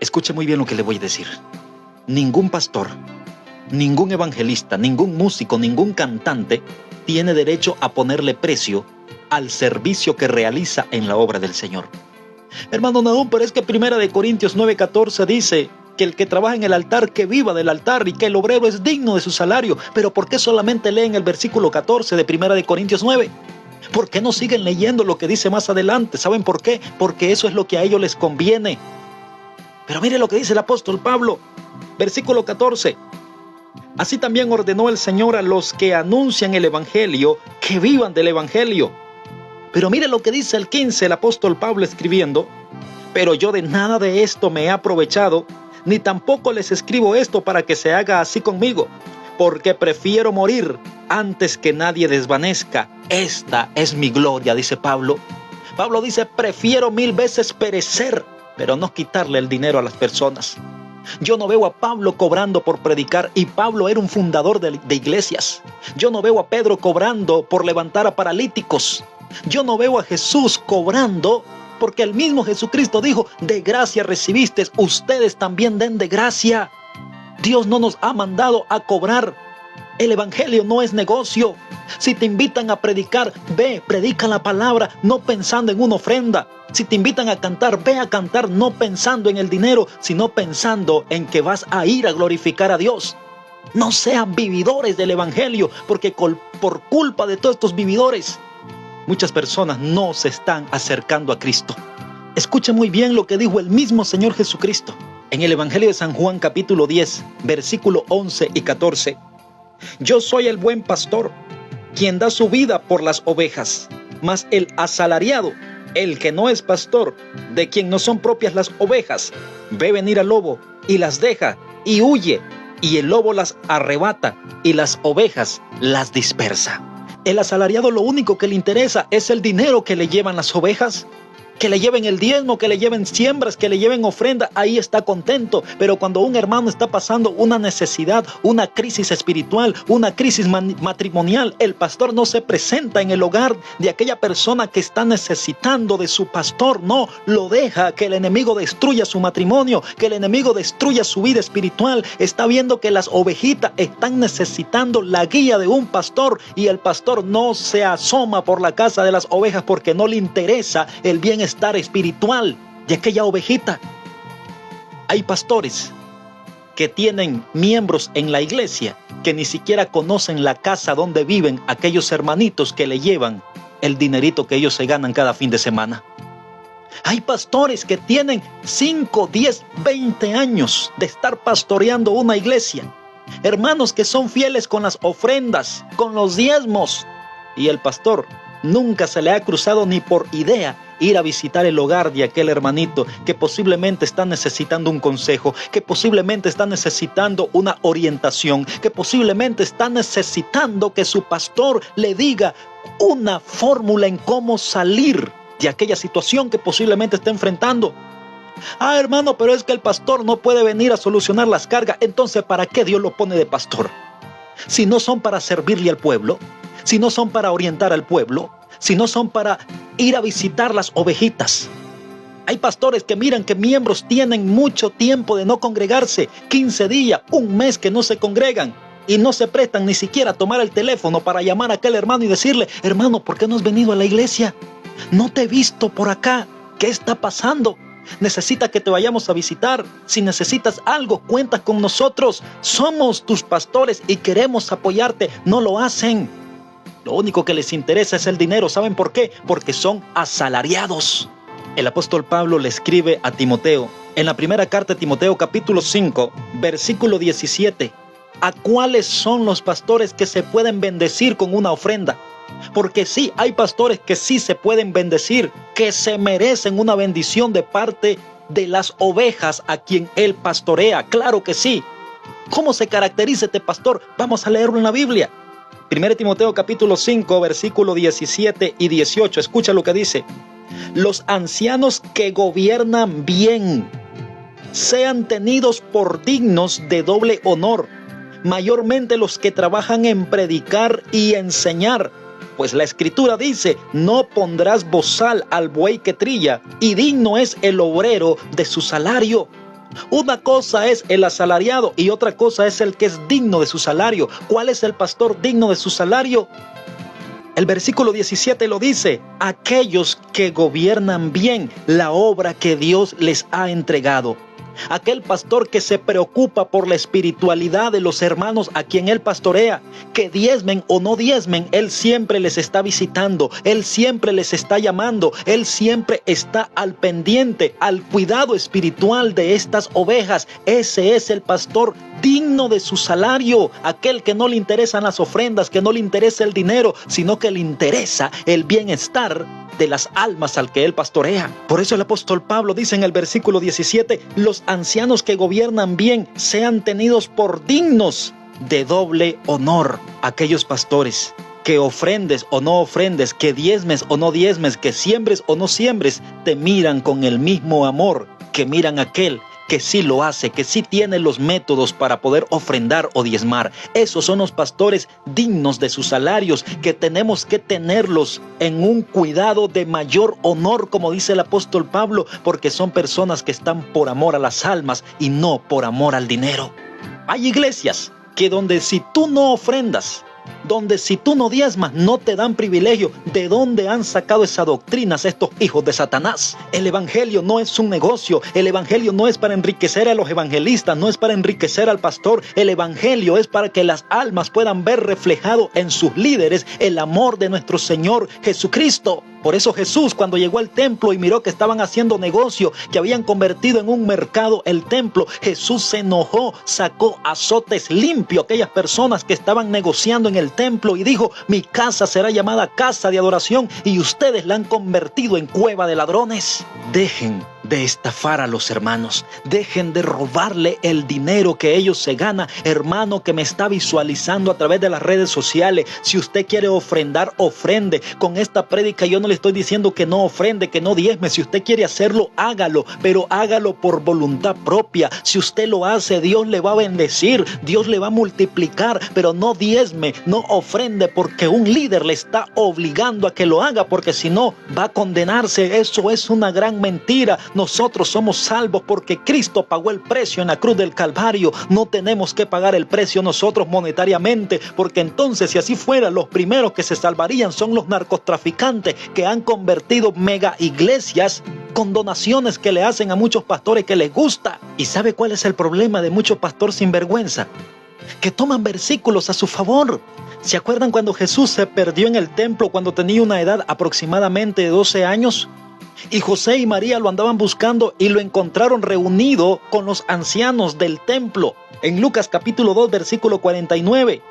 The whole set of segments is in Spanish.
Escuche muy bien lo que le voy a decir. Ningún pastor, ningún evangelista, ningún músico, ningún cantante tiene derecho a ponerle precio al servicio que realiza en la obra del Señor. Hermano Nahum, pero es que 1 Corintios 9:14 dice que el que trabaja en el altar, que viva del altar, y que el obrero es digno de su salario. Pero ¿por qué solamente leen el versículo 14 de 1 Corintios 9? ¿Por qué no siguen leyendo lo que dice más adelante? ¿Saben por qué? Porque eso es lo que a ellos les conviene. Pero mire lo que dice el apóstol Pablo, versículo 14. Así también ordenó el Señor a los que anuncian el evangelio, que vivan del evangelio. Pero mire lo que dice el 15, el apóstol Pablo escribiendo: pero yo de nada de esto me he aprovechado, ni tampoco les escribo esto para que se haga así conmigo, porque prefiero morir antes que nadie desvanezca. Esta es mi gloria, dice Pablo. Pablo dice: prefiero 1000 veces perecer, pero no quitarle el dinero a las personas. Yo no veo a Pablo cobrando por predicar, y Pablo era un fundador de iglesias. Yo no veo a Pedro cobrando por levantar a paralíticos. Yo no veo a Jesús cobrando, porque el mismo Jesucristo dijo: de gracia recibiste, ustedes también den de gracia. Dios no nos ha mandado a cobrar. El evangelio no es negocio. Si te invitan a predicar, ve, predica la palabra, no pensando en una ofrenda. Si te invitan a cantar, ve a cantar, no pensando en el dinero, sino pensando en que vas a ir a glorificar a Dios. No sean vividores del evangelio, porque por culpa de todos estos vividores, muchas personas no se están acercando a Cristo. Escuche muy bien lo que dijo el mismo Señor Jesucristo en el Evangelio de San Juan capítulo 10, versículo 11 y 14. Yo soy el buen pastor, quien da su vida por las ovejas, mas el asalariado, el que no es pastor, de quien no son propias las ovejas, ve venir al lobo y las deja y huye, y el lobo las arrebata y las ovejas las dispersa. El asalariado lo único que le interesa es el dinero que le llevan las ovejas. Que le lleven el diezmo, que le lleven siembras, que le lleven ofrenda, ahí está contento. Pero cuando un hermano está pasando una necesidad, una crisis espiritual, una crisis matrimonial, el pastor no se presenta en el hogar de aquella persona que está necesitando de su pastor. No, lo deja que el enemigo destruya su matrimonio, que el enemigo destruya su vida espiritual. Está viendo que las ovejitas están necesitando la guía de un pastor, y el pastor no se asoma por la casa de las ovejas porque no le interesa el bienestar espiritual de aquella ovejita. Hay pastores que tienen miembros en la iglesia que ni siquiera conocen la casa donde viven aquellos hermanitos que le llevan el dinerito que ellos se ganan cada fin de semana. Hay pastores que tienen 5, 10, 20 años de estar pastoreando una iglesia. Hermanos que son fieles con las ofrendas, con los diezmos, y el pastor nunca se le ha cruzado ni por idea ir a visitar el hogar de aquel hermanito que posiblemente está necesitando un consejo, que posiblemente está necesitando una orientación, que posiblemente está necesitando que su pastor le diga una fórmula en cómo salir de aquella situación que posiblemente está enfrentando. Ah, hermano, pero es que el pastor no puede venir a solucionar las cargas. Entonces, ¿para qué Dios lo pone de pastor? Si no son para servirle al pueblo, si no son para orientar al pueblo, si no son para ir a visitar las ovejitas. Hay pastores que miran que miembros tienen mucho tiempo de no congregarse, 15 días, un mes que no se congregan, y no se prestan ni siquiera a tomar el teléfono para llamar a aquel hermano y decirle: hermano, ¿por qué no has venido a la iglesia? No te he visto por acá. ¿Qué está pasando? Necesita que te vayamos a visitar. Si necesitas algo, cuenta con nosotros. Somos tus pastores y queremos apoyarte. No lo hacen. Lo único que les interesa es el dinero. ¿Saben por qué? Porque son asalariados. El apóstol Pablo le escribe a Timoteo en la primera carta de Timoteo capítulo 5, versículo 17. ¿A cuáles son los pastores que se pueden bendecir con una ofrenda? Porque sí, hay pastores que sí se pueden bendecir, que se merecen una bendición de parte de las ovejas a quien él pastorea. Claro que sí. ¿Cómo se caracteriza este pastor? Vamos a leerlo en la Biblia. 1 Timoteo capítulo 5, versículo 17 y 18. Escucha lo que dice. Los ancianos que gobiernan bien sean tenidos por dignos de doble honor, mayormente los que trabajan en predicar y enseñar. Pues la escritura dice: no pondrás bozal al buey que trilla, y digno es el obrero de su salario. Una cosa es el asalariado y otra cosa es el que es digno de su salario. ¿Cuál es el pastor digno de su salario? El versículo 17 lo dice: aquellos que gobiernan bien la obra que Dios les ha entregado. Aquel pastor que se preocupa por la espiritualidad de los hermanos a quien él pastorea, que diezmen o no diezmen, él siempre les está visitando, él siempre les está llamando, él siempre está al pendiente, al cuidado espiritual de estas ovejas. Ese es el pastor digno de su salario, aquel que no le interesan las ofrendas, que no le interesa el dinero, sino que le interesa el bienestar de las almas al que él pastorea. Por eso el apóstol Pablo dice en el versículo 17: los ancianos que gobiernan bien sean tenidos por dignos de doble honor. Aquellos pastores que ofrendes o no ofrendes, que diezmes o no diezmes, que siembres o no siembres, te miran con el mismo amor que miran aquel que sí lo hace, que sí tiene los métodos para poder ofrendar o diezmar. Esos son los pastores dignos de sus salarios, que tenemos que tenerlos en un cuidado de mayor honor, como dice el apóstol Pablo, porque son personas que están por amor a las almas y no por amor al dinero. Hay iglesias que donde si tú no ofrendas, donde si tú no diezmas, no te dan privilegio. ¿De dónde han sacado esas doctrinas estos hijos de Satanás? El evangelio no es un negocio. El evangelio no es para enriquecer a los evangelistas, no es para enriquecer al pastor. El evangelio es para que las almas puedan ver reflejado en sus líderes el amor de nuestro Señor Jesucristo. Por eso Jesús, cuando llegó al templo y miró que estaban haciendo negocio, que habían convertido en un mercado el templo, Jesús se enojó, sacó azotes limpio a aquellas personas que estaban negociando en el templo y dijo: mi casa será llamada casa de adoración y ustedes la han convertido en cueva de ladrones. Dejen de estafar a los hermanos, dejen de robarle el dinero que ellos se ganan. Hermano que me está visualizando a través de las redes sociales, si usted quiere ofrendar, ofrende. Con esta prédica yo no le estoy diciendo que no ofrende, que no diezme. Si usted quiere hacerlo, hágalo, pero hágalo por voluntad propia. Si usted lo hace, Dios le va a bendecir, Dios le va a multiplicar, pero no diezme, no ofrende porque un líder le está obligando a que lo haga, porque si no va a condenarse. Eso es una gran mentira. Nosotros somos salvos porque Cristo pagó el precio en la cruz del Calvario. No tenemos que pagar el precio nosotros monetariamente, porque entonces, si así fuera, los primeros que se salvarían son los narcotraficantes que han convertido mega iglesias con donaciones que le hacen a muchos pastores que les gusta. ¿Y sabe cuál es el problema de muchos pastores sinvergüenza? Que toman versículos a su favor. ¿Se acuerdan cuando Jesús se perdió en el templo cuando tenía una edad aproximadamente de 12 años? Y José y María lo andaban buscando y lo encontraron reunido con los ancianos del templo. En Lucas capítulo 2, versículo 49.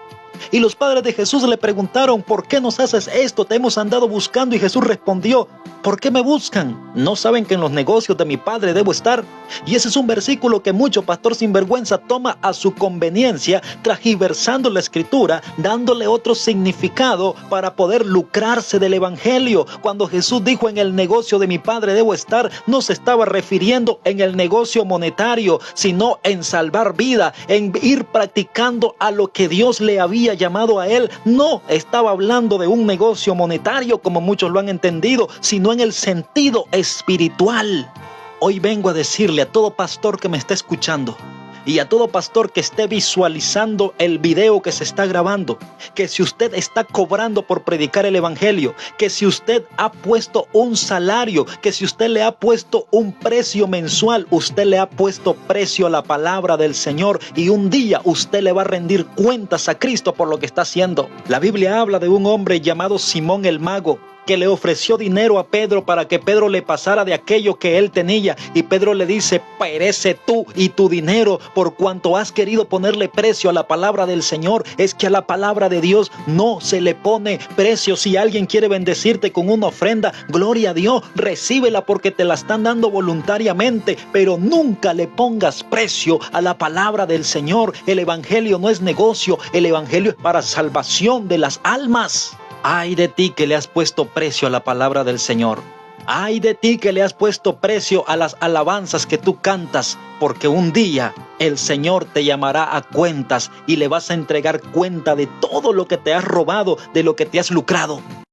Y los padres de Jesús le preguntaron: ¿por qué nos haces esto? Te hemos andado buscando. Y Jesús respondió: ¿por qué me buscan? ¿No saben que en los negocios de mi padre debo estar? Y ese es un versículo que mucho pastor sinvergüenza toma a su conveniencia, transgiversando la escritura, dándole otro significado para poder lucrarse del evangelio. Cuando Jesús dijo: en el negocio de mi padre debo estar, no se estaba refiriendo en el negocio monetario, sino en salvar vida, en ir practicando a lo que Dios le había llamado a él. No estaba hablando de un negocio monetario como muchos lo han entendido, sino en el sentido espiritual. Hoy vengo a decirle a todo pastor que me está escuchando y a todo pastor que esté visualizando el video que se está grabando, que si usted está cobrando por predicar el evangelio, que si usted ha puesto un salario, que si usted le ha puesto un precio mensual, usted le ha puesto precio a la palabra del Señor, y un día usted le va a rendir cuentas a Cristo por lo que está haciendo. La Biblia habla de un hombre llamado Simón el Mago, que le ofreció dinero a Pedro para que Pedro le pasara de aquello que él tenía, y Pedro le dice: perece tú y tu dinero, por cuanto has querido ponerle precio a la palabra del Señor. Es que a la palabra de Dios no se le pone precio. Si alguien quiere bendecirte con una ofrenda, gloria a Dios, recíbela porque te la están dando voluntariamente, pero nunca le pongas precio a la palabra del Señor. El evangelio no es negocio, el evangelio es para salvación de las almas. Ay de ti que le has puesto precio a la palabra del Señor. Ay de ti que le has puesto precio a las alabanzas que tú cantas, porque un día el Señor te llamará a cuentas y le vas a entregar cuenta de todo lo que te has robado, de lo que te has lucrado.